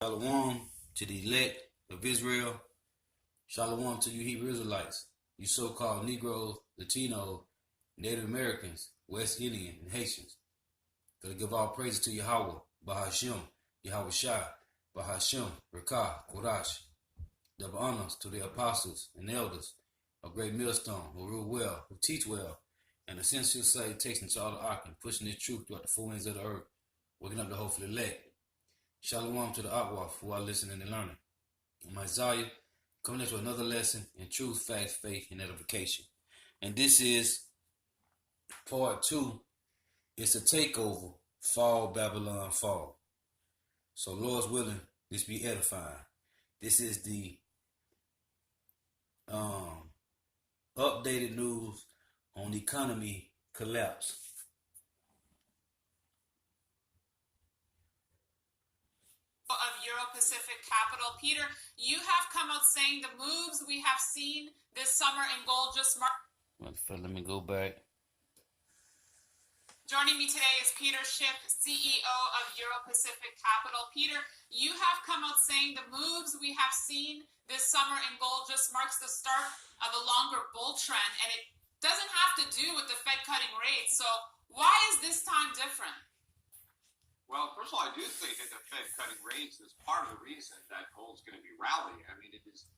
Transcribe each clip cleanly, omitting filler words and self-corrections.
Shalom to the elect of Israel. Shalom to you Hebrew Israelites, you so-called Negroes, Latinos, Native Americans, West Indian, and Haitians. Gotta give all praises to Yahweh, Bahashem, Yahweh Shai, Bahashem, Rakah, Kodash. Double honors to the apostles and elders of Great Millstone who rule well, who teach well, and essential say takes into all the ark and pushing this truth throughout the four winds of the earth, waking up the hopeful elect. Shalom to the Akwaf who are listening and learning. I'm Isaiah, coming into another lesson in truth, facts, faith, and edification. And this is part 2. It's a takeover. Fall, Babylon, fall. So Lord's willing, this be edifying. This is the updated news on economy collapse. Of Euro-Pacific capital. Peter, you have come out saying the moves we have seen this summer in gold just Let me go back. Joining me today is Peter Schiff, CEO of Euro-Pacific Capital. Peter, you have come out saying the moves we have seen this summer in gold just marks the start of a longer bull trend, and it doesn't have to do with the Fed cutting rates. So why is this time different? Well, first of all, I do think that the Fed cutting rates is part of the reason that gold's going to be rallying. I mean, it is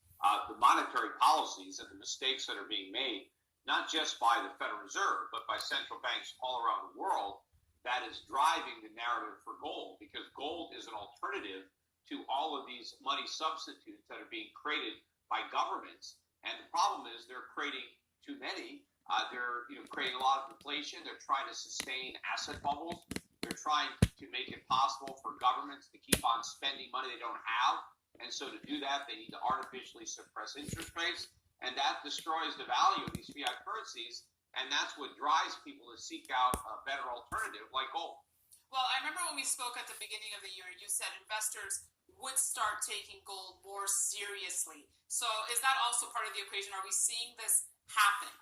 the monetary policies and the mistakes that are being made, not just by the Federal Reserve, but by central banks all around the world, that is driving the narrative for gold, because gold is an alternative to all of these money substitutes that are being created by governments. And the problem is they're creating too many. They're creating a lot of inflation. They're trying to sustain asset bubbles. They're trying to make it possible for governments to keep on spending money they don't have. And so to do that, they need to artificially suppress interest rates. And that destroys the value of these fiat currencies. And that's what drives people to seek out a better alternative like gold. Well, I remember when we spoke at the beginning of the year, you said investors would start taking gold more seriously. So is that also part of the equation? Are we seeing this happen?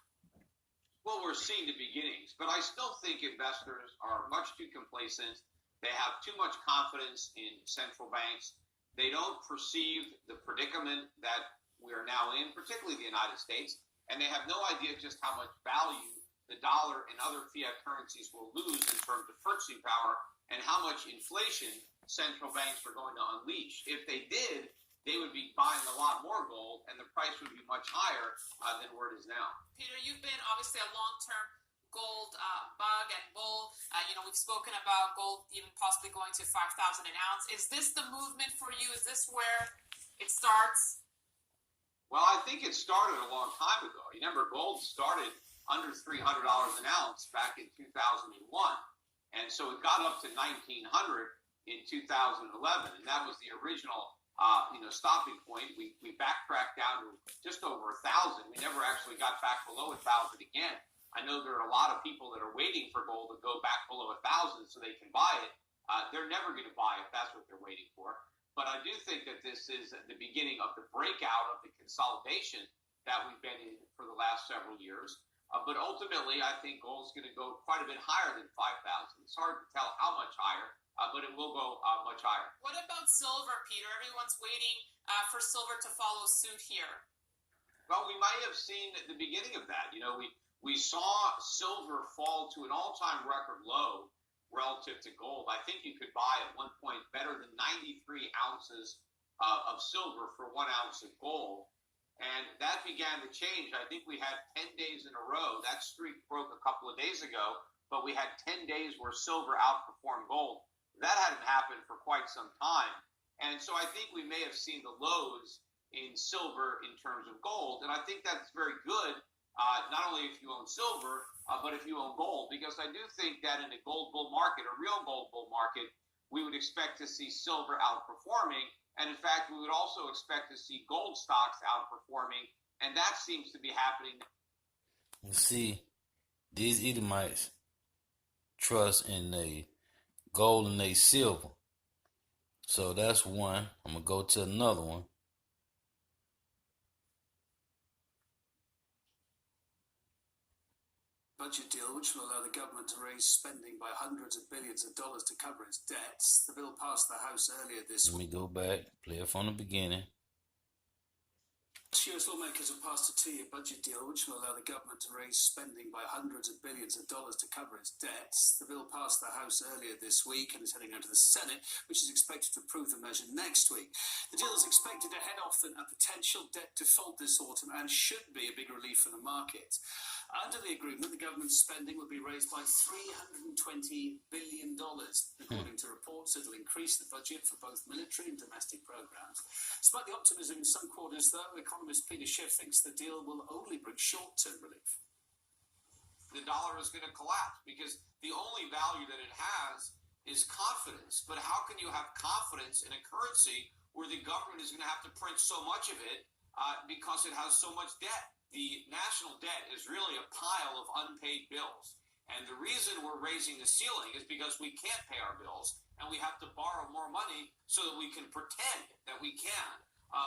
Well, we're seeing the beginnings, but I still think investors are much too complacent. They have too much confidence in central banks. They don't perceive the predicament that we are now in, particularly the United States, and they have no idea just how much value the dollar and other fiat currencies will lose in terms of purchasing power and how much inflation central banks are going to unleash. If they did, they would be buying a lot more gold, and the price would be much higher than where it is now. Peter, you've been obviously a long-term gold bug and bull. We've spoken about gold even possibly going to 5,000 an ounce. Is this the movement for you? Is this where it starts? Well, I think it started a long time ago. You remember, gold started under $300 an ounce back in 2001. And so it got up to $1,900 in 2011. And that was the original stopping point. We backtracked down to just over 1,000. We never actually got back below 1,000 again. I know there are a lot of people that are waiting for gold to go back below 1,000 so they can buy it. They're never going to buy it if that's what they're waiting for. But I do think that this is the beginning of the breakout of the consolidation that we've been in for the last several years. But ultimately, I think gold's going to go quite a bit higher than 5,000. It's hard to tell how much higher, but it will go much higher. What about silver, Peter? Everyone's waiting for silver to follow suit here. Well, we might have seen the beginning of that. We saw silver fall to an all-time record low relative to gold. I think you could buy at one point better than 93 ounces of silver for 1 ounce of gold. And that began to change. I think we had 10 days in a row. That streak broke a couple of days ago, but we had 10 days where silver outperformed gold. That hadn't happened for quite some time. And so I think we may have seen the lows in silver in terms of gold. And I think that's very good, not only if you own silver, but if you own gold, because I do think that in a gold bull market, a real gold bull market, we would expect to see silver outperforming. And in fact, we would also expect to see gold stocks outperforming. And that seems to be happening. You see, these Edomites trust in the gold and they silver. So that's one. I'm going to go to another one. budget deal, which will allow the government to raise spending by hundreds of billions of dollars to cover its debts. The bill passed the House earlier this Let me week. go back, play it from the beginning. US lawmakers have passed a 2-year budget deal which will allow the government to raise spending by hundreds of billions of dollars to cover its debts. The bill passed the House earlier this week and is heading over to the Senate, which is expected to approve the measure next week. The deal is expected to head off a potential debt default this autumn and should be a big relief for the market. Under the agreement, the government's spending will be raised by $320 billion. According to reports, it'll increase the budget for both military and domestic programs. Despite the optimism in some quarters, though, economist Peter Schiff thinks the deal will only bring short-term relief. The dollar is going to collapse because the only value that it has is confidence. But how can you have confidence in a currency where the government is going to have to print so much of it because it has so much debt? The national debt is really a pile of unpaid bills. And the reason we're raising the ceiling is because we can't pay our bills and we have to borrow more money so that we can pretend that we can.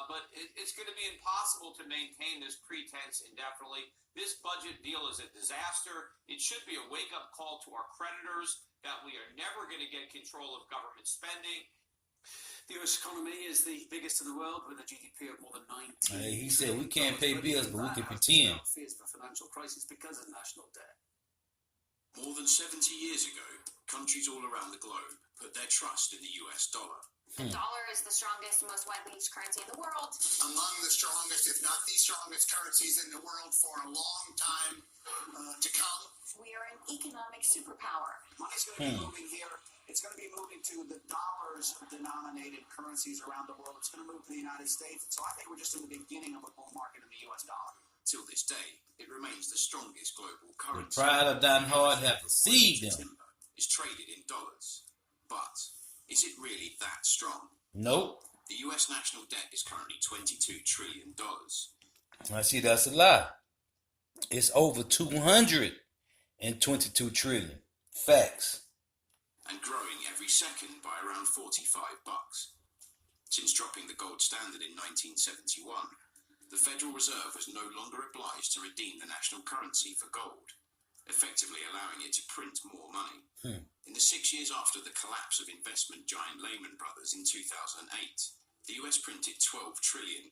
But it's going to be impossible to maintain this pretense indefinitely. This budget deal is a disaster. It should be a wake-up call to our creditors that we are never going to get control of government spending. The US economy is the biggest in the world with a GDP of more than 19. He said we can't pay bills, but we can pretend. Fears of a financial crisis because of national debt. More than 70 years ago, countries all around the globe put their trust in the US dollar. The dollar is the strongest, most widely used currency in the world. Among the strongest, if not the strongest currencies in the world for a long time to come. We are an economic superpower. Money's going to be moving here. It's going to be moving to the dollars-denominated currencies around the world. It's going to move to the United States. So I think we're just in the beginning of a bull market in the U.S. dollar. Till this day, it remains the strongest global The currency. pride of Dan Hard have deceived them. Timber is traded in dollars. But is it really that strong? Nope. The US national debt is currently $22 trillion. I see that's a lie. It's over 222 trillion. Facts. And growing every second by around $45. Since dropping the gold standard in 1971, the Federal Reserve was no longer obliged to redeem the national currency for gold, effectively allowing it to print more money. In the 6 years after the collapse of investment giant Lehman Brothers in 2008, the US printed $12 trillion.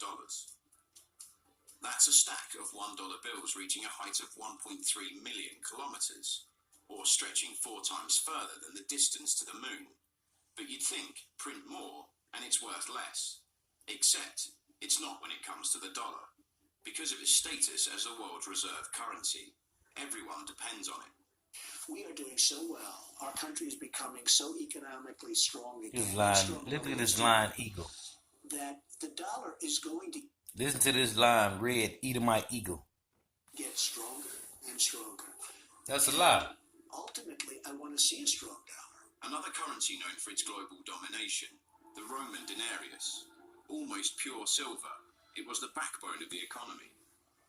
That's a stack of $1 bills reaching a height of 1.3 million kilometers, or stretching 4 times further than the distance to the moon. But you'd think, print more, and it's worth less. Except, it's not when it comes to the dollar. Because of its status as a world reserve currency, everyone depends on it. We are doing so well. Our country is becoming so economically strong again. This line, look at this line, Eagle. That the dollar is going to Listen to this line, Red Edomite Eagle. get stronger and stronger. That's a lie. Ultimately, I want to see a strong dollar. Another currency known for its global domination, the Roman denarius. Almost pure silver, it was the backbone of the economy.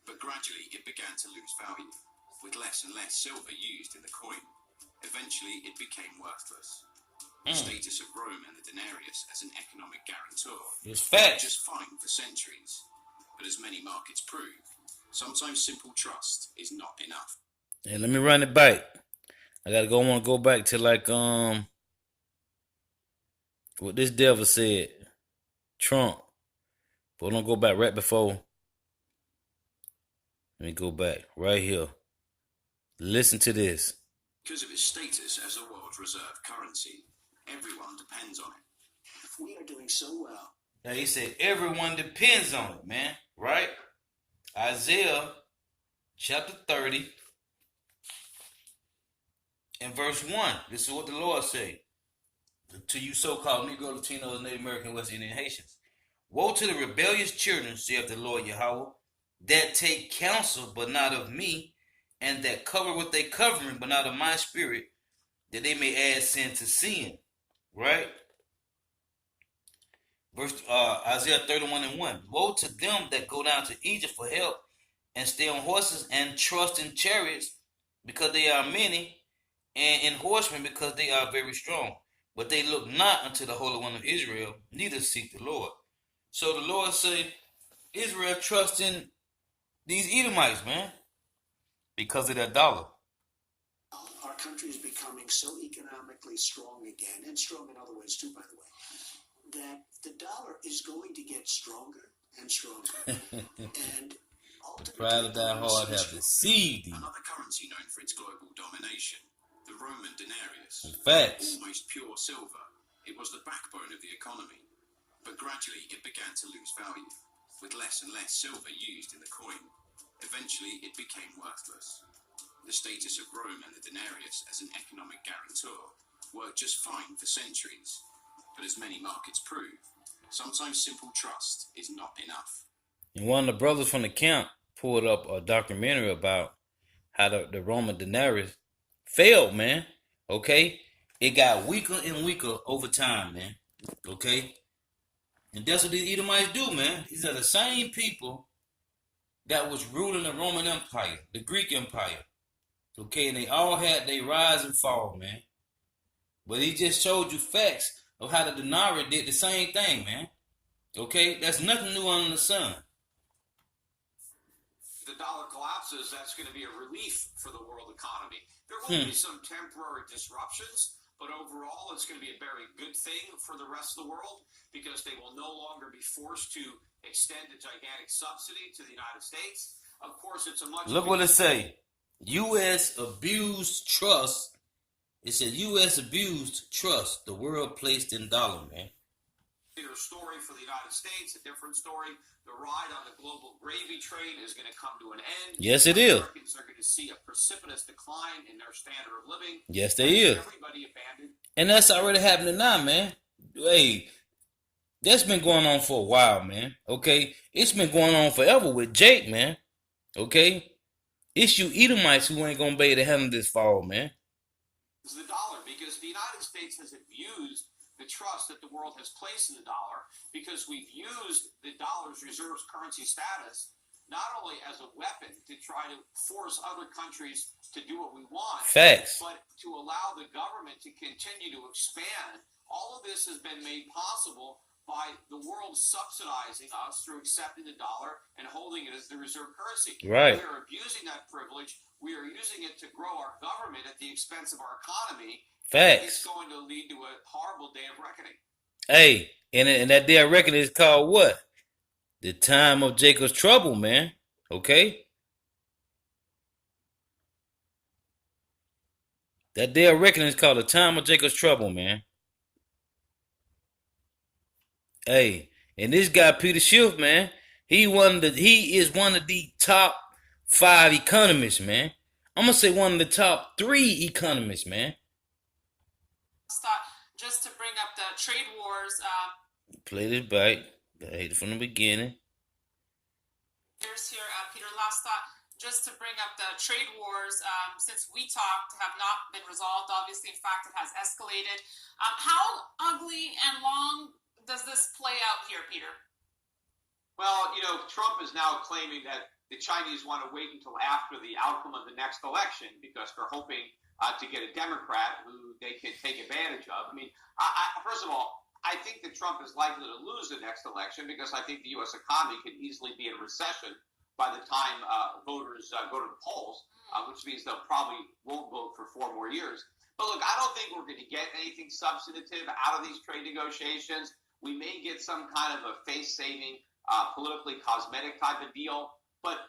But gradually it began to lose value, with less and less silver used in the coin. Eventually it became worthless. The status of Rome and the denarius as an economic guarantor It's was facts. just fine for centuries. But as many markets prove, sometimes simple trust is not enough. Hey, let me run it back. I want to go back to what this devil said. Trump. But don't go back right before. Let me go back right here. Listen to this. Because of its status as a world reserve currency, everyone depends on it. We are doing so well. Now he said everyone depends on it, man. Right? Isaiah chapter 30 and verse 1. This is what the Lord said to you so-called Negro, Latinos, Native American, West Indian Haitians. Woe to the rebellious children, saith the Lord Yahweh, that take counsel, but not of me, and that cover with their covering, but not of my spirit, that they may add sin to sin. Right? Verse Isaiah 31 and 1. Woe to them that go down to Egypt for help, and stay on horses, and trust in chariots, because they are many, and in horsemen, because they are very strong. But they look not unto the Holy One of Israel, neither seek the Lord. So the Lord say, Israel trust in these Edomites, man, because of their dollar. country is becoming so economically strong again, and strong in other ways too, by the way, that the dollar is going to get stronger and stronger. And ultimately, Pride of thy heart have deceived thee. Another currency known for its global domination, the Roman denarius. Facts. Almost pure silver, it was the backbone of the economy. But gradually it began to lose value, with less and less silver used in the coin. Eventually it became worthless. The status of Rome and the denarius as an economic guarantor worked just fine for centuries. But as many markets prove, sometimes simple trust is not enough. And one of the brothers from the camp pulled up a documentary about how the Roman denarius failed, man. Okay? It got weaker and weaker over time, man. Okay? And that's what these Edomites do, man. These are the same people that was ruling the Roman Empire, the Greek Empire. Okay? And they all had their rise and fall, man. But he just showed you facts of how the denarii did the same thing, man. Okay? That's nothing new under the sun. The dollar collapses, that's going to be a relief for the world economy. There will be some temporary disruptions, but overall it's going to be a very good thing for the rest of the world because they will no longer be forced to extend a gigantic subsidy to the United States. Of course, it's a much... Look what it say. U.S. abused trust. It said U.S. abused trust. The world placed in dollar, man. Story for the United States, a different story. The ride on the global gravy train is going to come to an end. Yes, it is. Americans are going to see a precipitous decline in their standard of living. Yes, they is. Everybody abandoned. And that's already happening now, man. Hey, that's been going on for a while, man. Okay? It's been going on forever with Jake, man. Okay? It's you Edomites who ain't going to be able to handle this fall, man. It's the dollar because the United States has abused the trust that the world has placed in the dollar because we've used the dollar's reserve currency status not only as a weapon to try to force other countries to do what we want, Facts. but to allow the government to continue to expand. All of this has been made possible by the world subsidizing us through accepting the dollar and holding it as the reserve currency. Right. We are abusing that privilege. We are using it to grow our government at the expense of our economy. It's Facts. going to lead to a horrible day of reckoning. Hey, and that day of reckoning is called what? The time of Jacob's trouble, man. Okay? That day of reckoning is called the time of Jacob's trouble, man. Hey, and this guy Peter Schiff, man, he is one of the top 5 economists, man. I'm gonna say one of the top 3 economists, man. Just to bring up the trade wars. Play this back. I hate it from the beginning. Here's here, Peter. Last thought. Just to bring up the trade wars, since we talked, have not been resolved. Obviously, in fact, it has escalated. How ugly and long does this play out here, Peter? Well, you know, Trump is now claiming that the Chinese want to wait until after the outcome of the next election because they're hoping to get a Democrat who they can take advantage of. I mean, first of all, I think that Trump is likely to lose the next election because I think the U.S. economy could easily be in recession by the time voters go to the polls, which means they'll probably won't vote for 4 more years. But look, I don't think we're going to get anything substantive out of these trade negotiations. We may get some kind of a face-saving, politically cosmetic type of deal, but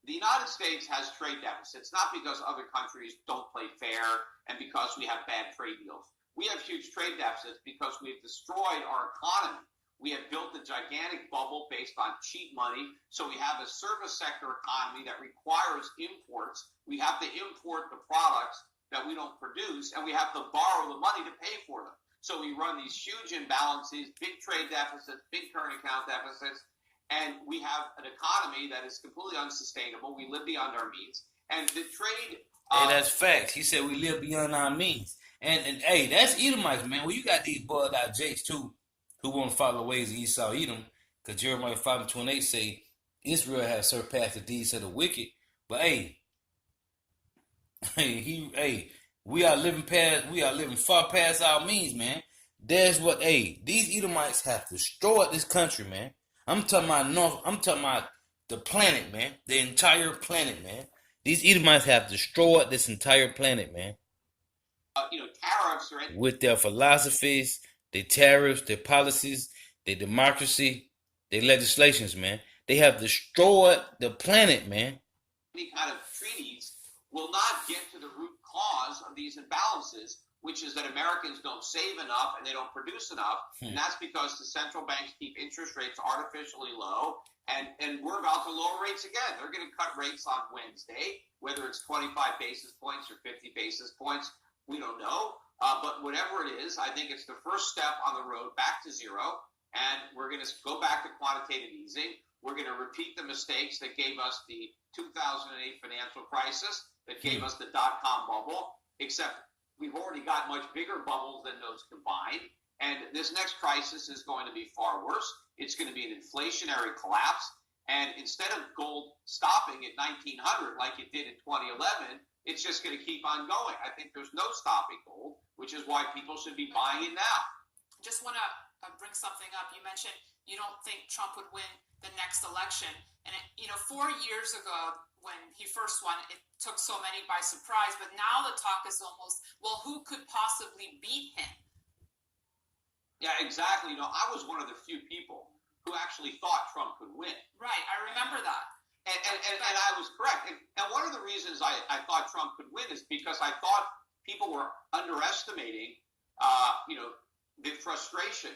the United States has trade deficits, not because other countries don't play fair and because we have bad trade deals. We have huge trade deficits because we've destroyed our economy. We have built a gigantic bubble based on cheap money. So we have a service sector economy that requires imports. We have to import the products that we don't produce, and we have to borrow the money to pay for them. So we run these huge imbalances, big trade deficits, big current account deficits, and we have an economy that is completely unsustainable. We live beyond our means. And the trade... Hey, that's facts. He said we live beyond our means. And hey, that's Edomites, man. Well, you got these bugged out Jakes, too, who want to follow the ways of Esau Edom, because Jeremiah 5:28 say Israel has surpassed the deeds of the wicked. But hey, we are living far past our means, man. That's what these Edomites have destroyed this country, man. I'm talking about the planet, man. The entire planet, man. These Edomites have destroyed this entire planet, man. tariffs or anything. With their philosophies, their tariffs, their policies, their democracy, their legislations, man. They have destroyed the planet, man. Any kind of treaties will not get to the root cause of these imbalances, which is that Americans don't save enough and they don't produce enough. And that's because the central banks keep interest rates artificially low. And we're about to lower rates again. They're going to cut rates on Wednesday, whether it's 25 basis points or 50 basis points. We don't know. But whatever it is, I think it's the first step on the road back to zero. And we're going to go back to quantitative easing. We're going to repeat the mistakes that gave us the 2008 financial crisis, that gave us the dot-com bubble, except we've already got much bigger bubbles than those combined. And this next crisis is going to be far worse. It's going to be an inflationary collapse. And instead of gold stopping at 1900 like it did in 2011, it's just going to keep on going. I think there's no stopping gold, which is why people should be buying it now. Just want to bring something up. You mentioned you don't think Trump would win the next election. And, 4 years ago when he first won, it took so many by surprise. But now the talk is almost, well, who could possibly beat him? Yeah, exactly. I was one of the few people who actually thought Trump could win. Right. I remember that. And I was correct. And one of the reasons I thought Trump could win is because I thought people were underestimating, the frustration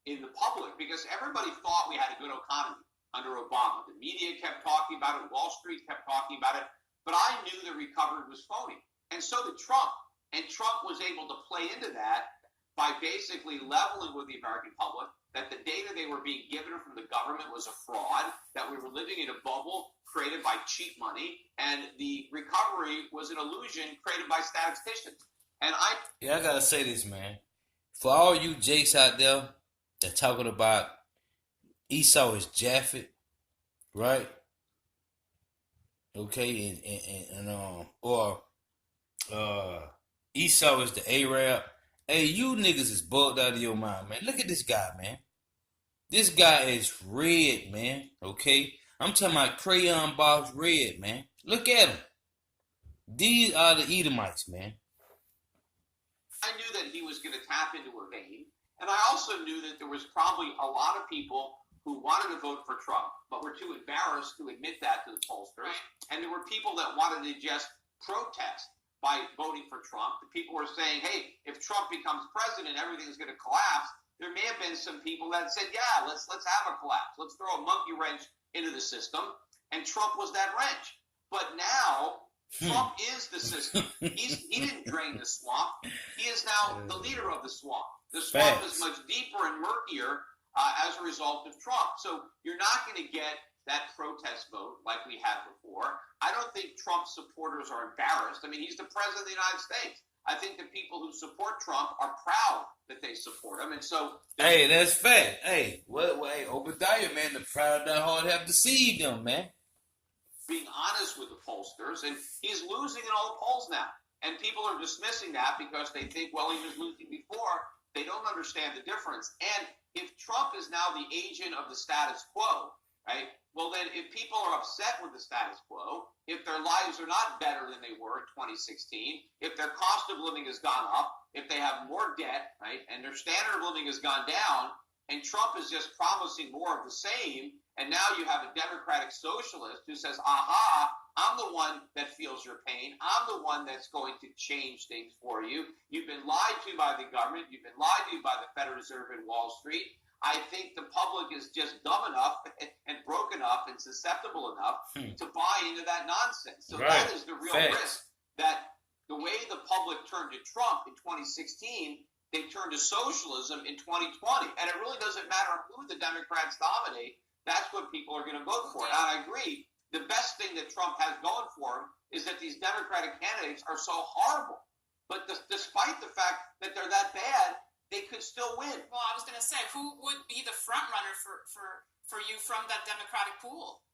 in the public, because everybody thought we had a good economy under Obama. The media kept talking about it. Wall Street kept talking about it. But I knew the recovery was phony. And so did Trump. And Trump was able to play into that by basically leveling with the American public that the data they were being given from the government was a fraud, that we were living in a bubble created by cheap money, and the recovery was an illusion created by statisticians. And I gotta say this, man. For all you jakes out there that talking about Esau is Japhet, right? Okay, or Esau is the Arab. Hey, you niggas is bugged out of your mind, man. Look at this guy, man. This guy is red, man. Okay? I'm talking about crayon box red, man. Look at him. These are the Edomites, man. I knew that he was going to tap into a vein. And I also knew that there was probably a lot of people who wanted to vote for Trump, but were too embarrassed to admit that to the pollsters. And there were people that wanted to just protest by voting for Trump. The people were saying, hey, if Trump becomes president, everything's going to collapse. There may have been some people that said, yeah, let's have a collapse. Let's throw a monkey wrench into the system. And Trump was that wrench. But now Trump is the system. He didn't drain the swamp. He is now the leader of the swamp. The swamp is much deeper and murkier as a result of Trump. So you're not going to get that protest vote like we had before. I don't think Trump supporters are embarrassed. I mean, he's the president of the United States. I think the people who support Trump are proud that they support him. And so... Hey, that's fact. Hey, hey, Obadiah, man, the proud of that heart have deceived them, man. Being honest with the pollsters, and he's losing in all the polls now. And people are dismissing that because they think, well, he was losing before. They don't understand the difference. And if Trump is now the agent of the status quo, right? Well, then if people are upset with the status quo, if their lives are not better than they were in 2016, if their cost of living has gone up, if they have more debt, right, and their standard of living has gone down, and Trump is just promising more of the same, and now you have a Democratic socialist who says, aha, I'm the one that feels your pain. I'm the one that's going to change things for you. You've been lied to by the government. You've been lied to by the Federal Reserve and Wall Street. I think the public is just dumb enough and broken enough and susceptible enough to buy into that nonsense. So that is the real risk, that the way the public turned to Trump in 2016, they turned to socialism in 2020. And it really doesn't matter who the Democrats dominate. That's what people are going to vote for. And I agree. The best thing that Trump has going for him is that these Democratic candidates are so horrible. But despite the fact that they're that bad, they could still win. Well, I was going to say, who would be the front runner for you from that Democratic pool?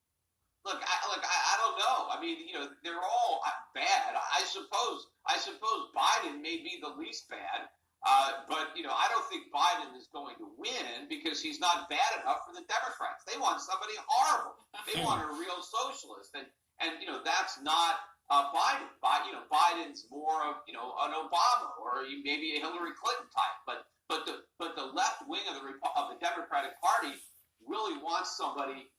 Look, I don't know. I mean, they're all bad. I suppose Biden may be the least bad. But I don't think Biden is going to win because he's not bad enough for the Democrats. They want somebody horrible. They want a real socialist. And that's not Biden. Biden's more of an Obama or maybe a Hillary Clinton type. But the left wing of the Democratic Party really wants somebody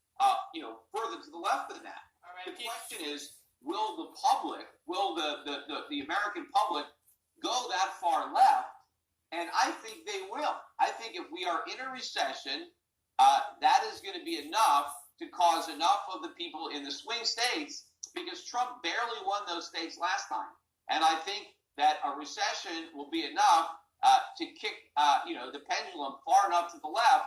further to the left than that. All right, The question is, will the public, will the American public go that far left? And I think they will. I think if we are in a recession, that is going to be enough to cause enough of the people in the swing states, because Trump barely won those states last time. And I think that a recession will be enough to kick the pendulum far enough to the left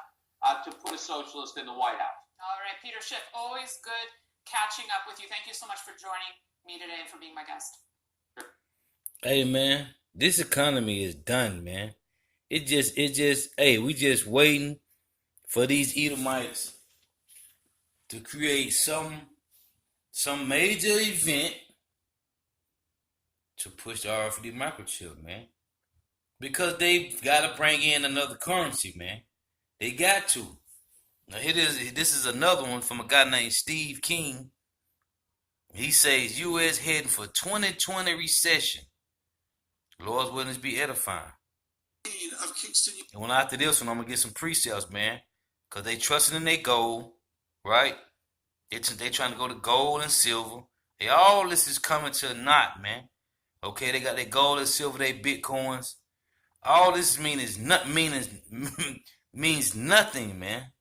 to put a socialist in the White House. All right, Peter Schiff, always good catching up with you. Thank you so much for joining me today and for being my guest. Hey, man, this economy is done, man. We just waiting for these Edomites to create some major event to push the RFID microchip, man. Because they've got to bring in another currency, man. They got to. Now, this is another one from a guy named Steve King. He says, U.S. heading for 2020 recession. Lord's willing to be edifying. Of Kingston. And when after this one, I'm going to get some pre-sales, man. Because they trusting in their gold, right? They trying to go to gold and silver. All this is coming to a knot, man. Okay, they got their gold and silver, their bitcoins. All this means nothing, man.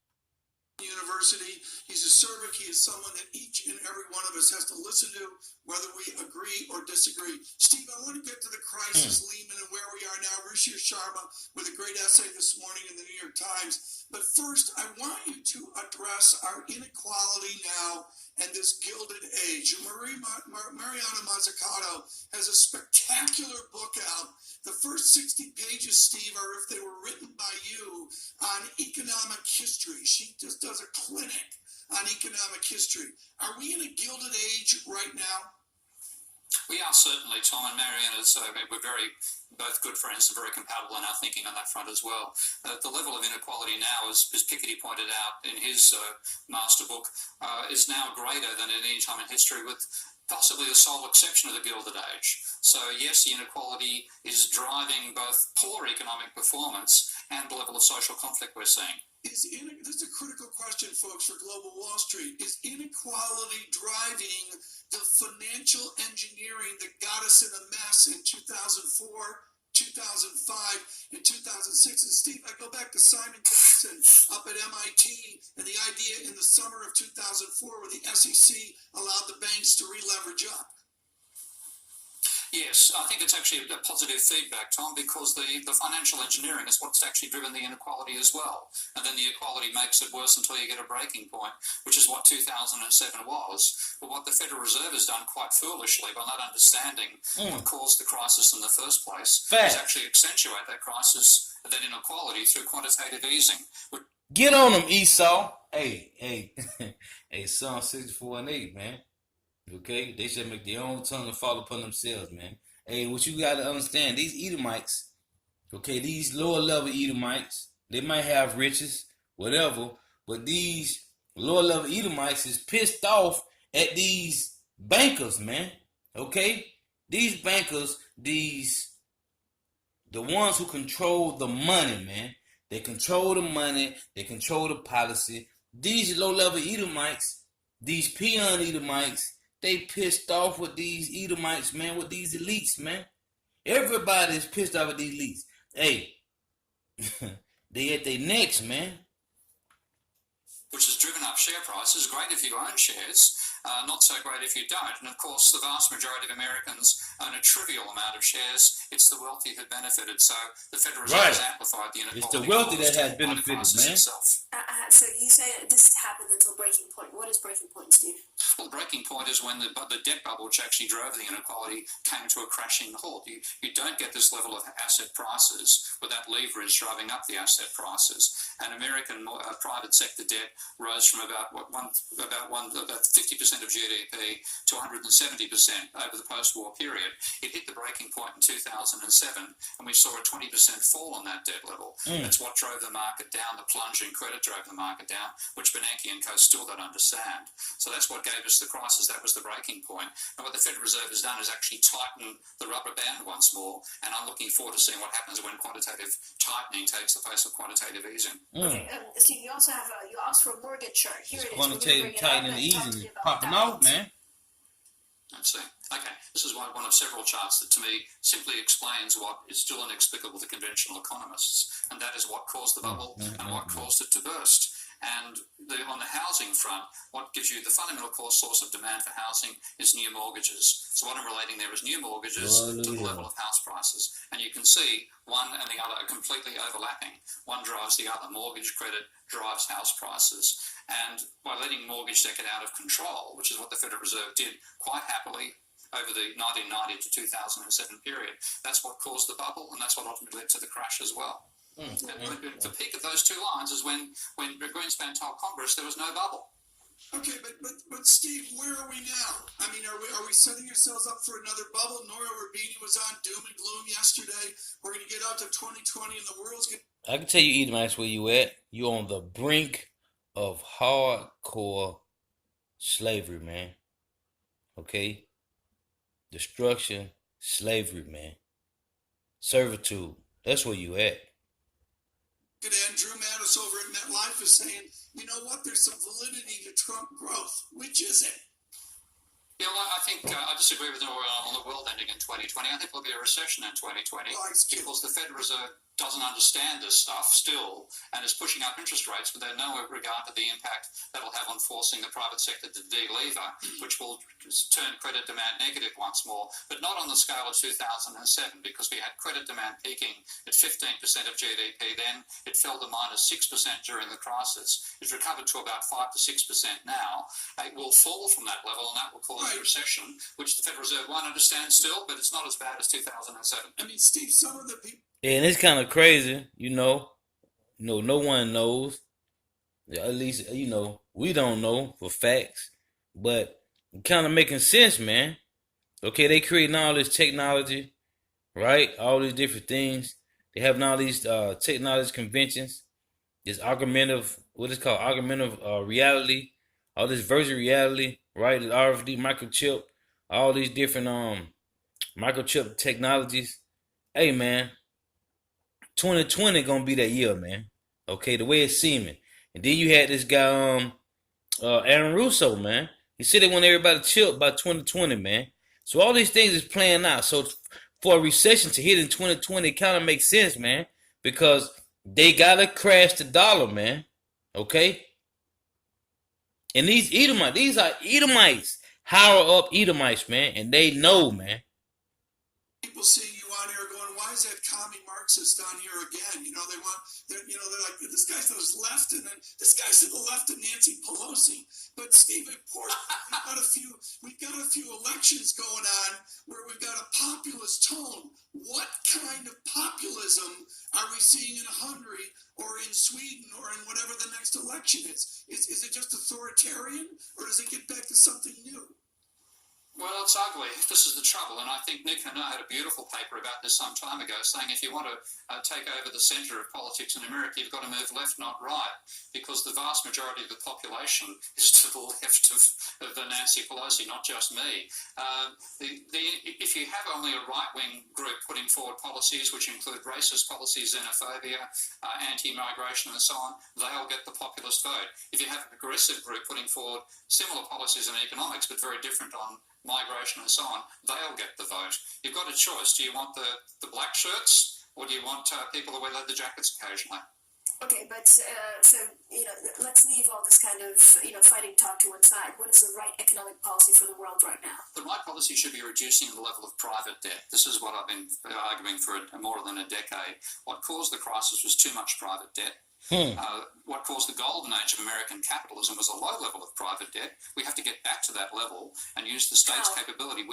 University. He's a servant. He is someone that each and every one of us has to listen to, whether we agree or disagree. Steve, I want to get to the crisis, Lehman, and where we are now. Ruchir Sharma with a great essay this morning in the New York Times. But first, I want you to address our inequality now and this gilded age. Mariana Mazzucato has a spectacular book out. The first 60 pages, Steve, are if they were written by you on economic history. She just does a clinic on economic history. Are we in a gilded age right now? We are certainly, Tom and Mariana. So we're both good friends and very compatible in our thinking on that front as well. The level of inequality now, as Piketty pointed out in his master book, is now greater than at any time in history, with possibly the sole exception of the Gilded Age. So yes, the inequality is driving both poor economic performance and the level of social conflict we're seeing. This is a critical question, folks, for Global Wall Street. Is inequality driving the financial engineering that got us in a mess in 2004, 2005, and 2006? And Steve, I go back to Simon Jackson up at MIT and the idea in the summer of 2004 where the SEC allowed the banks to re-leverage up. Yes, I think it's actually a positive feedback, Tom, because the financial engineering is what's actually driven the inequality as well. And then the inequality makes it worse until you get a breaking point, which is what 2007 was. But what the Federal Reserve has done quite foolishly by not understanding what caused the crisis in the first place is actually accentuate that crisis, that inequality, through quantitative easing. Get on them, Esau. Hey, Psalm 64 and 8, man. Okay, they should make their own tongue and fall upon themselves, man. Hey, what you got to understand, these Edomites, okay, these lower level Edomites, they might have riches, whatever, but these lower level Edomites is pissed off at these bankers, man. Okay, these bankers, the ones who control the money, man. They control the money, they control the policy. These low level Edomites, these peon Edomites, they pissed off with these Edomites, man, with these elites, man. Everybody is pissed off with these elites. Hey, they at their necks, man. Which has driven up share prices. Great if you own shares, not so great if you don't. And of course, the vast majority of Americans own a trivial amount of shares. It's the wealthy who benefited. So the Federal Reserve has amplified the inequality. It's the wealthy that has benefited, man. So you say this happened until breaking point. What is breaking point, Steve? Well, the breaking point is when the debt bubble, which actually drove the inequality, came to a crashing halt. You don't get this level of asset prices without leverage driving up the asset prices. And American private sector debt rose from about 50% of GDP to 170% over the post-war period. It hit the breaking point in 2007, and we saw a 20% fall on that debt level. That's what drove the market down. The plunge in credit drove the market down, which Bernanke and co still don't understand. So that's what gave us the crisis. That was the breaking point. And what the Federal Reserve has done is actually tighten the rubber band once more. And I'm looking forward to seeing what happens when quantitative tightening takes the place of quantitative easing. Okay, Steve, you also have you asked for a mortgage chart. Here it is. Quantitative tightening and easing is popping off, man. Let's see. Okay, this is one of several charts that to me simply explains what is still inexplicable to conventional economists, and that is what caused the bubble and what caused it to burst. And on the housing front, what gives you the fundamental core source of demand for housing is new mortgages. So what I'm relating there is new mortgages to the level of house prices. And you can see one and the other are completely overlapping. One drives the other. Mortgage credit drives house prices. And by letting mortgage debt get out of control, which is what the Federal Reserve did quite happily over the 1990 to 2007 period, that's what caused the bubble, and that's what ultimately led to the crash as well. And the peak of those two lines is when Greenspan told Congress there was no bubble. Okay, but Steve, where are we now? I mean, are we setting ourselves up for another bubble? Nora Rubini was on doom and gloom yesterday. We're going to get out to 2020 and the world's going to... I can tell you, Edomites, where you at. You're on the brink of hardcore slavery, man. Okay? Destruction, slavery, man. Servitude. That's where you at. And Drew Mattis over at MetLife is saying, you know what, there's some validity to Trump growth. Which is it? Yeah, well, I think I disagree with Nora on the world ending in 2020. I think there'll be a recession in 2020 because the Federal Reserve doesn't understand this stuff still and is pushing up interest rates with no regard to the impact that'll have on forcing the private sector to de-lever, which will turn credit demand negative once more, but not on the scale of 2007 because we had credit demand peaking at 15% of GDP then. It fell to minus 6% during the crisis. It's recovered to about 5 to 6% now. It will fall from that level and that will cause a recession, which the Federal Reserve won't understand still, but it's not as bad as 2007. I mean, Steve, some of the people... And it's kind of crazy, you know. No one knows. At least, we don't know for facts. But kind of making sense, man. Okay, they creating all this technology, right? All these different things. They having all these technology conventions. This augmentative, what is called augmentative reality. All this virtual reality, right? The RFID microchip. All these different microchip technologies. Hey, man. 2020 gonna be that year, man. Okay, the way it's seeming. And then you had this guy, Aaron Russo, man. He said they want everybody chilled by 2020, man. So all these things is playing out. So for a recession to hit in 2020, it kind of makes sense, man, because they gotta crash the dollar, man. Okay. And these are Edomites, higher up Edomites, man, and they know, man. People seeing you on here going, why is that commie Marxist on here again? They're like, this guy's to his left, and then this guy's to the left of Nancy Pelosi. But Steve, we've got a few elections going on where we've got a populist tone. What kind of populism are we seeing in Hungary or in Sweden or in whatever the next election is? Is it just authoritarian, or does it get back to something new? Well, it's ugly. This is the trouble. And I think Nick Hanna had a beautiful paper about this some time ago saying if you want to take over the centre of politics in America, you've got to move left, not right, because the vast majority of the population is to the left of Nancy Pelosi, not just me. If you have only a right-wing group putting forward policies which include racist policies, xenophobia, anti-migration and so on, they'll get the populist vote. If you have a progressive group putting forward similar policies in economics but very different on migration and so on, they'll get the vote. You've got a choice. Do you want the black shirts, or do you want people who wear leather jackets occasionally? Okay, but so let's leave all this kind of fighting talk to one side. What is the right economic policy for the world right now? The right policy should be reducing the level of private debt. This is what I've been arguing for more than a decade. What caused the crisis was too much private debt. What caused the golden age of American capitalism was a low level of private debt. We have to get back to that level and use the state's capability.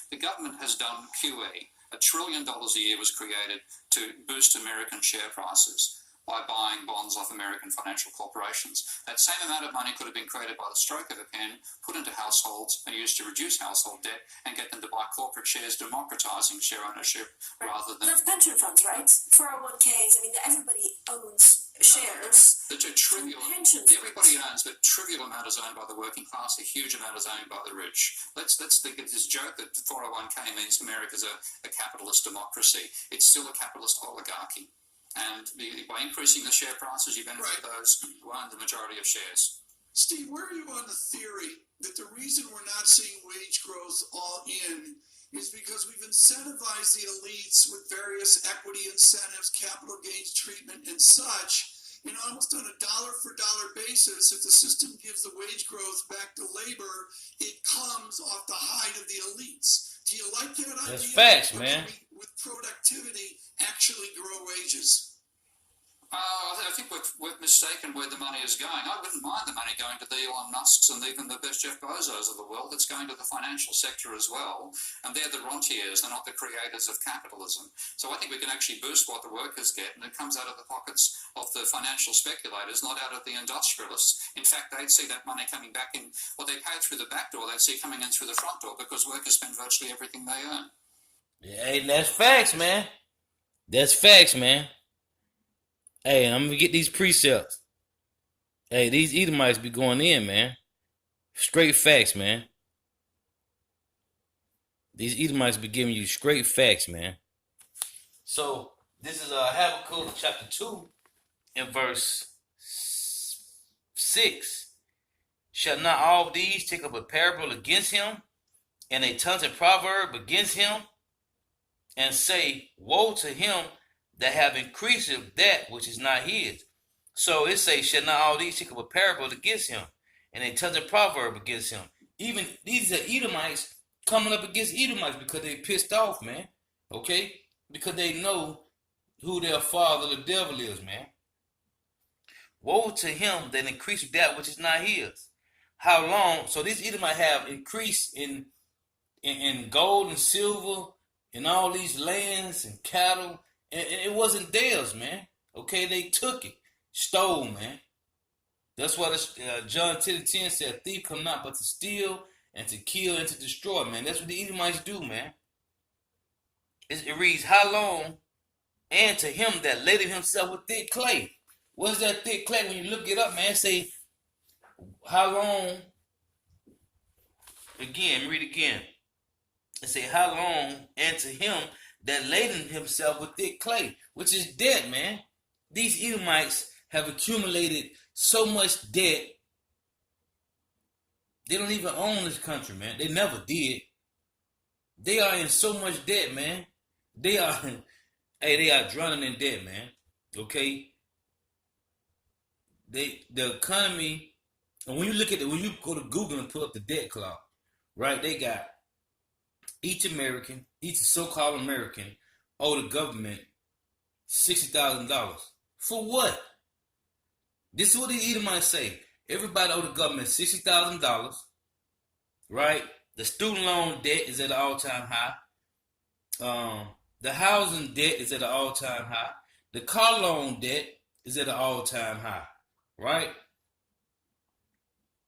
The government has done QE. $1 trillion a year was created to boost American share prices by buying bonds off American financial corporations. That same amount of money could have been created by the stroke of a pen, put into households and used to reduce household debt and get them to buy corporate shares, democratizing share ownership rather than... That's pension funds, right? 401ks, everybody owns shares. The trivial, pension funds. everybody owns, but trivial amount is owned by the working class. A huge amount is owned by the rich. Let's think of this joke that 401k means America's a capitalist democracy. It's still a capitalist oligarchy. And by increasing the share prices, you benefit those who own the majority of shares. Steve, where are you on the theory that the reason we're not seeing wage growth all in is because we've incentivized the elites with various equity incentives, capital gains treatment, and such, and almost on a dollar for dollar basis, if the system gives the wage growth back to labor, it comes off the hide of the elites. Do you like that idea? That's facts, Or man. can we, with productivity, actually grow wages? I think we've mistaken where the money is going. I wouldn't mind the money going to the Elon Musks and even the best Jeff Bezos of the world. It's going to the financial sector as well. And they're the rentiers, they're not the creators of capitalism. So I think we can actually boost what the workers get, and it comes out of the pockets of the financial speculators, not out of the industrialists. In fact, they'd see that money coming back in, what they paid through the back door, they'd see coming in through the front door, because workers spend virtually everything they earn. Yeah, hey, that's facts, man. That's facts, man. Hey, I'm gonna get these precepts. Hey, these Edomites be going in, man. Straight facts, man. These Edomites be giving you straight facts, man. So this is Habakkuk chapter 2 and verse 6. Shall not all these take up a parable against him, and a taunting proverb against him, and say, woe to him that have increased of that which is not his. So it says, shall not all these take up a parable against him, and a taunting proverb against him. Even these are Edomites coming up against Edomites because they pissed off, man. Okay? Because they know who their father, the devil, is, man. Woe to him that increased that which is not his. How long? So these Edomites have increased in gold and silver and all these lands and cattle. And it wasn't theirs, man. Okay, they took it. Stole, man. That's what John 10:10 said, a thief come not but to steal and to kill and to destroy, man. That's what the Edomites do, man. It reads, how long? And to him that laded himself with thick clay. What's that thick clay? When you look it up, man, say, how long? Again, read again. It say, how long? And to him that laden himself with thick clay, which is debt, man. These Edomites have accumulated so much debt, they don't even own this country, man. They never did. They are in so much debt, man. They are drowning in debt, man. Okay? The economy, and when you look at it, when you go to Google and pull up the debt clock, right, they got each so-called American owe the government $60,000. For what? This is what the Edomites say. Everybody owe the government $60,000, right? The student loan debt is at an all-time high. The housing debt is at an all-time high. The car loan debt is at an all-time high, right?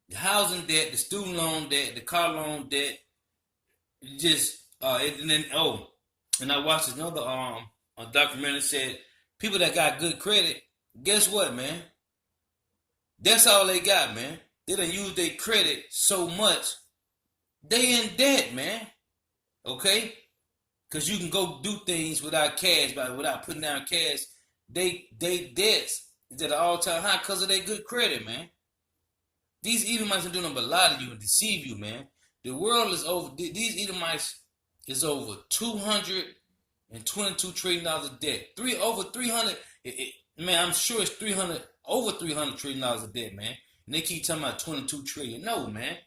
The housing debt, the student loan debt, the car loan debt, and I watched another a documentary that said people that got good credit, guess what, man? That's all they got, man. They done use their credit so much, they in debt, man. Okay? Because you can go do things without cash, without putting down cash. They debts is at an all-time high because of their good credit, man. These Edomites are doing nothing but lie to you and deceive you, man. The world is over. These Edomites is over $222 trillion of debt. Over 300. Man, I'm sure it's over $300 trillion of debt, man. And they keep talking about 22 trillion. No, man.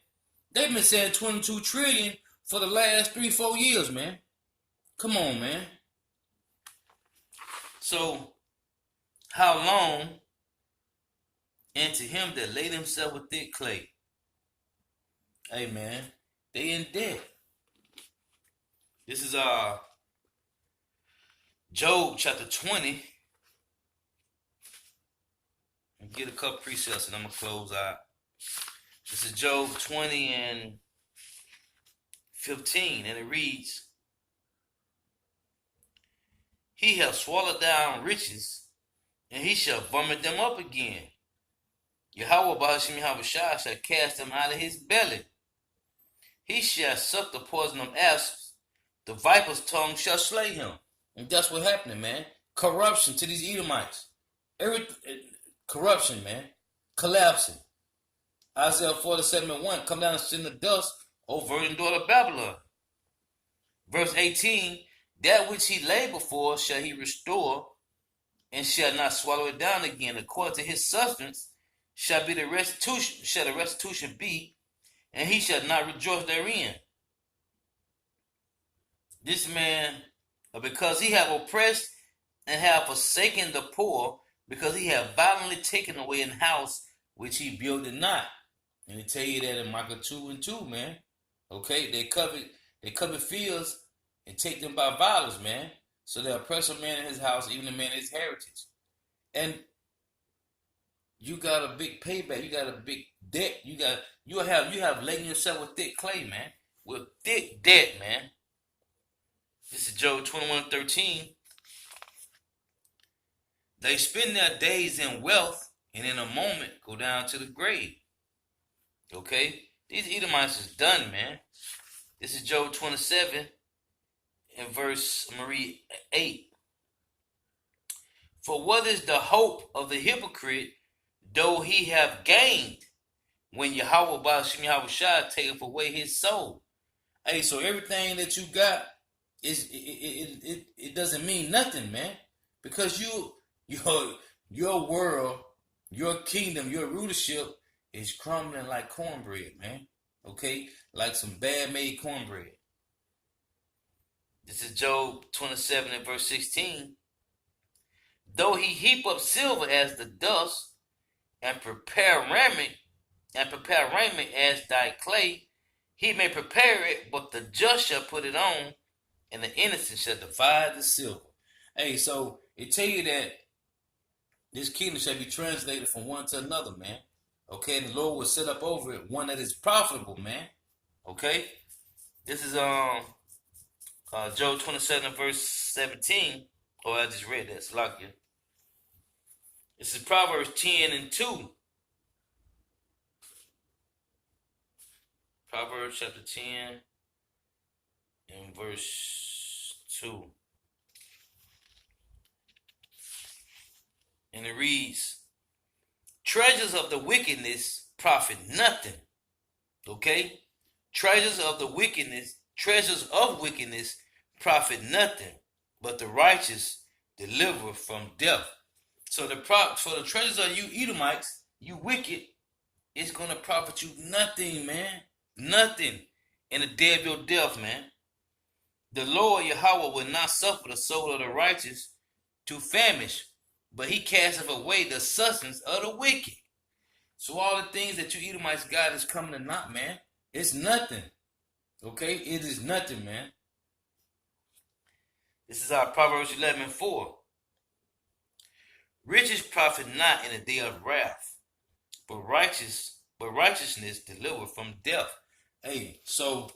They've been saying 22 trillion for the last 3-4 years, man. Come on, man. So, how long? And to him that laid himself with thick clay. Hey, man. They in debt. This is Job chapter 20. And get a couple precepts and I'm going to close out. This is Job 20 and 15. And it reads, He hath swallowed down riches and he shall vomit them up again. Yahweh Ba'ashim Yahweh shall cast them out of his belly. He shall suck the poison of asps. The viper's tongue shall slay him. And that's what happening, man. Corruption to these Edomites. Corruption, man. Collapsing. Isaiah 47:1, come down and sit in the dust, O virgin daughter of Babylon. Verse 18, that which he laid before shall he restore, and shall not swallow it down again. According to his substance shall the restitution be, and he shall not rejoice therein. This man, because he have oppressed and have forsaken the poor, because he have violently taken away an house which he builded not. And they tell you that in Micah 2:2, man. Okay, they covet fields and take them by violence, man. So they oppress a man in his house, even a man in his heritage. And you got a big payback. You got a big debt. You have laden yourself with thick clay, man. With thick debt, man. This is Job 21:13. They spend their days in wealth and in a moment go down to the grave. Okay? These Edomites is done, man. This is Job 27 and verse 8. For what is the hope of the hypocrite, though he have gained, when Yahweh Ba'ashim Yahweh Shah taketh away his soul? Hey, so everything that you got it doesn't mean nothing, man. Because your world, your kingdom, your rulership is crumbling like cornbread, man. Okay? Like some bad made cornbread. This is Job 27 and verse 16. Though he heap up silver as the dust, and prepare raiment as thy clay, he may prepare it, but the just shall put it on, and the innocent shall divide the silver. Hey, so it tell you that this kingdom shall be translated from one to another, man. Okay, and the Lord will set up over it one that is profitable, man. Okay, this is Job 27 verse 17. Oh, I just read that. Salakia. This is Proverbs 10 and 2. Proverbs chapter 10 and verse 2. And it reads, treasures of the wickedness profit nothing. Okay? Treasures of wickedness profit nothing, but the righteous deliver from death. So the treasures of you Edomites, you wicked, it's going to profit you nothing, man. Nothing in the day of your death, man. The Lord Yahweh will not suffer the soul of the righteous to famish, but he casteth away the substance of the wicked. So all the things that you Edomites got is coming to naught, man. It's nothing. Okay? It is nothing, man. This is our Proverbs 11:4. Riches profit not in the day of wrath, but righteousness deliver from death. Hey, so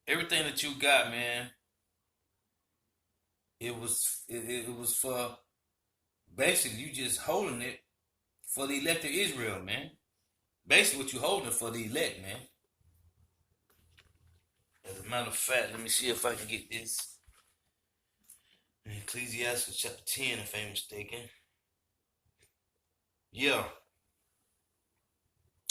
everything that you got, man, it was for basically you just holding it for the elect of Israel, man. Basically what you holding for the elect, man. As a matter of fact, let me see if I can get this. Ecclesiastes chapter 10, if I'm mistaken. Yeah.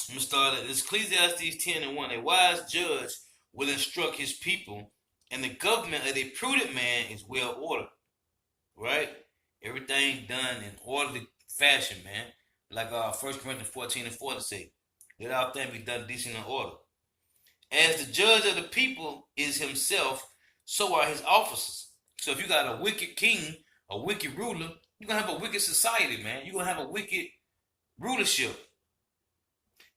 I'm going to start at this. Ecclesiastes 10 and 1. A wise judge will instruct his people, and the government of a prudent man is well ordered. Right? Everything done in orderly fashion, man. Like 1 Corinthians 14 and 4 to say, let all things be done decent and order. As the judge of the people is himself, so are his officers. So if you got a wicked king, a wicked ruler, you're going to have a wicked society, man. You're going to have a wicked rulership.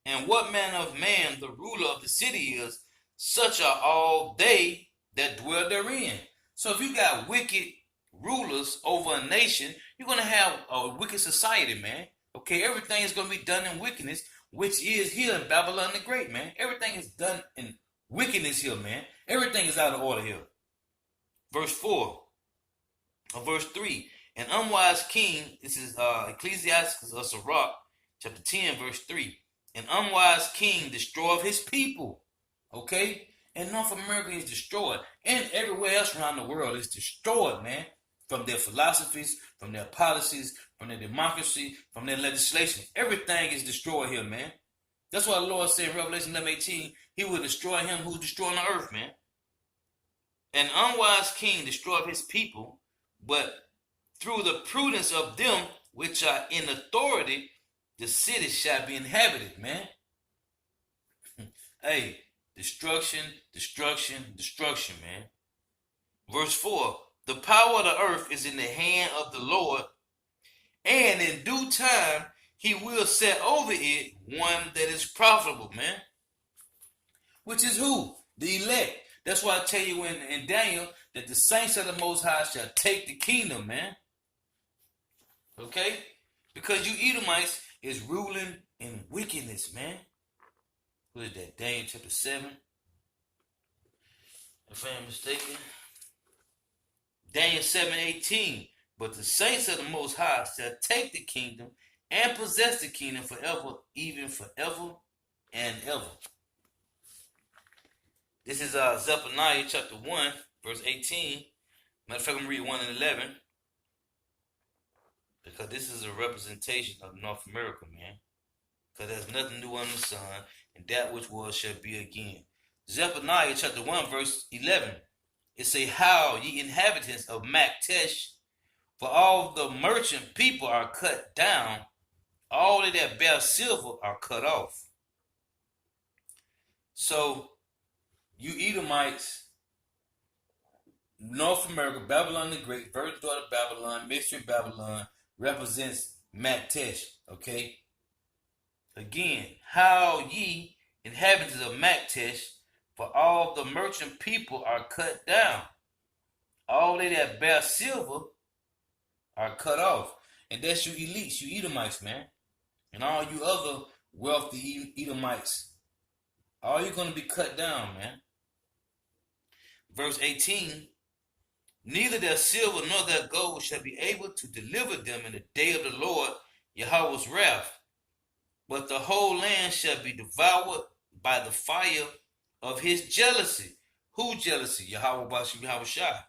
And what manner of man the ruler of the city is, such are all they that dwell therein. So if you got wicked rulers over a nation, you're going to have a wicked society, man. Okay, everything is going to be done in wickedness, which is here in Babylon the Great, man. Everything is done in wickedness here, man. Everything is out of order here. Verse 4 or verse 3. An unwise king, this is Ecclesiastes of Sirach, chapter 10, verse 3. An unwise king destroyeth his people. Okay? And North America is destroyed. And everywhere else around the world is destroyed, man. From their philosophies, from their policies, from their democracy, from their legislation. Everything is destroyed here, man. That's why the Lord said in Revelation 11:18, he will destroy him who's destroying the earth, man. An unwise king destroyeth his people, but through the prudence of them which are in authority, the city shall be inhabited, man. Hey, destruction, destruction, destruction, man. Verse 4, the power of the earth is in the hand of the Lord, and in due time he will set over it one that is profitable, man. Which is who? The elect. That's why I tell you in Daniel that the saints of the Most High shall take the kingdom, man. Okay? Because you Edomites is ruling in wickedness, man. What is that? Daniel chapter 7. If I am mistaken. Daniel 7:18. But the saints of the Most High shall take the kingdom and possess the kingdom forever, even forever and ever. This is Zephaniah chapter 1, verse 18. Matter of fact, I'm going to read 1 and 11. Because this is a representation of North America, man. Because there's nothing new under the sun, and that which was shall be again. Zephaniah chapter 1, verse 11. It say, how ye inhabitants of Maktesh, for all the merchant people are cut down, all they that bear silver are cut off. So, you Edomites, North America, Babylon the Great, virgin daughter of Babylon, mystery Babylon, represents Maktesh, okay? Again, how ye inhabitants of Maktesh, for all the merchant people are cut down. All they that bear silver are cut off. And that's you elites, you Edomites, man. And all you other wealthy Edomites. All you're going to be cut down, man. Verse 18, neither their silver nor their gold shall be able to deliver them in the day of the Lord Yahweh's wrath, but the whole land shall be devoured by the fire of his jealousy. Who jealousy? Yahweh Bashim Yahweh Shai.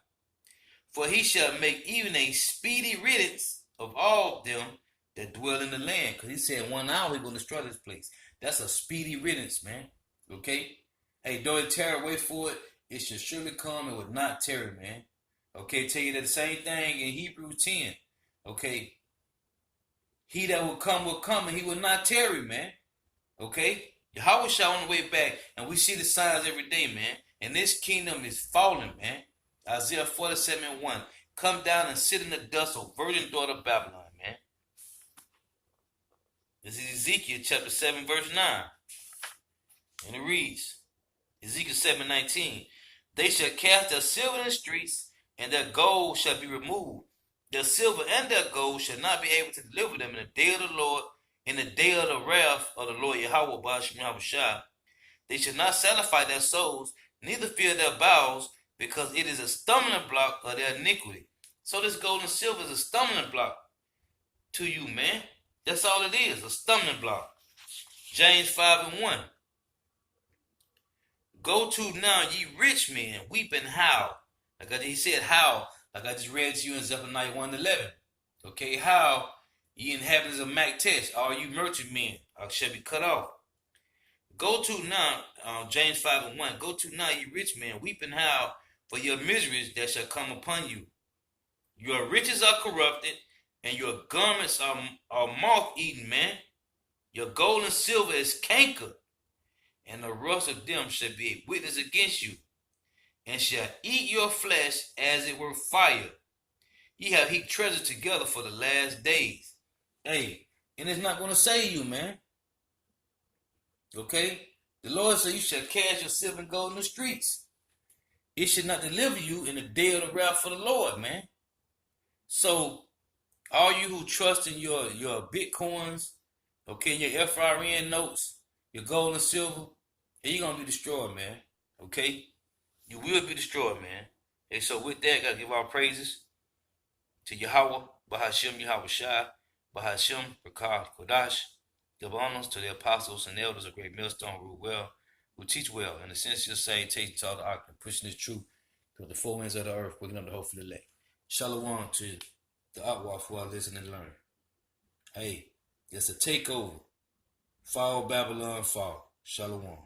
For he shall make even a speedy riddance of all them that dwell in the land. Because he said 1 hour he's going to destroy this place. That's a speedy riddance, man. Okay? Hey, though it tarry, wait for it. It shall surely come. It would not tarry, man. Okay, tell you that the same thing in Hebrews 10. Okay. He that will come, and he will not tarry, man. Okay? Yahweh shall on the way back, and we see the signs every day, man. And this kingdom is falling, man. Isaiah 47:1. Come down and sit in the dust, O virgin daughter of Babylon, man. This is Ezekiel chapter 7, verse 9. And it reads, Ezekiel 7:19. They shall cast their silver in the streets, and their gold shall be removed. Their silver and their gold shall not be able to deliver them in the day of the Lord, in the day of the wrath of the Lord Yahweh Bashim Yahweh Shai. They shall not sanctify their souls, neither fear their bowels, because it is a stumbling block of their iniquity. So this gold and silver is a stumbling block to you, man. That's all it is, a stumbling block. James 5:1. Go to now, ye rich men, weep and howl. Like he said, howl. Like I just read to you in Zephaniah 1:11. Okay, howl, ye inhabitants of Maktesh, all you merchant men shall be cut off. Go to now, James 5:1. Go to now, ye rich men, weep and howl for your miseries that shall come upon you. Your riches are corrupted, and your garments are moth-eaten, man. Your gold and silver is cankered, and the rust of them shall be a witness against you, and shall eat your flesh as it were fire. Ye have heaped treasure together for the last days. Hey, and it's not going to save you, man. Okay? The Lord said you shall cast your silver and gold in the streets. It should not deliver you in the day of the wrath of the Lord, man. So, all you who trust in your Bitcoins, okay, your FRN notes, your gold and silver, you're going to be destroyed, man. Okay? You will be destroyed, man. And so with that, I got to give our praises to Yahweh, Bahashem Yahushai, Bahashem Rakah Kodash. Give honors to the apostles and elders of Great Millstone who teach well, in the sense of saying, taking to all the art and pushing this truth to the four winds of the earth, waking up the hope for the elect. Shalom to the Atwaf who are listening and learning. Hey, it's a takeover. Fall, Babylon, fall. Shalom.